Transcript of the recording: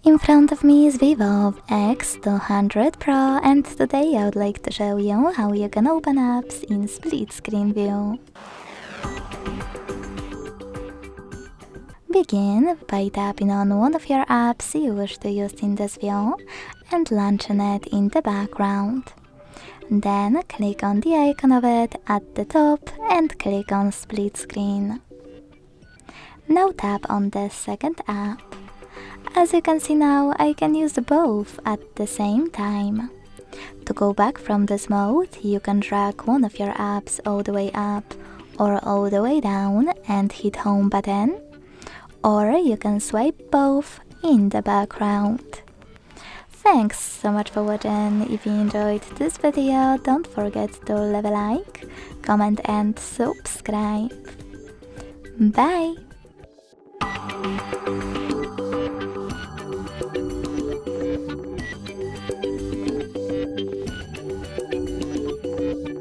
In front of me is VIVO X200 Pro, and today I would like to show you how you can open apps in split screen view. Begin by tapping on one of your apps you wish to use in this view and launching it in the background. Then click on the icon of it at the top and click on split screen. Now tap on the second app. As you can see now, I can use both at the same time. To go back from this mode, you can drag one of your apps all the way up or all the way down and hit home button, or you can swipe both in the background. Thanks so much for watching. If you enjoyed this video, don't forget to leave a like, comment and subscribe. Bye!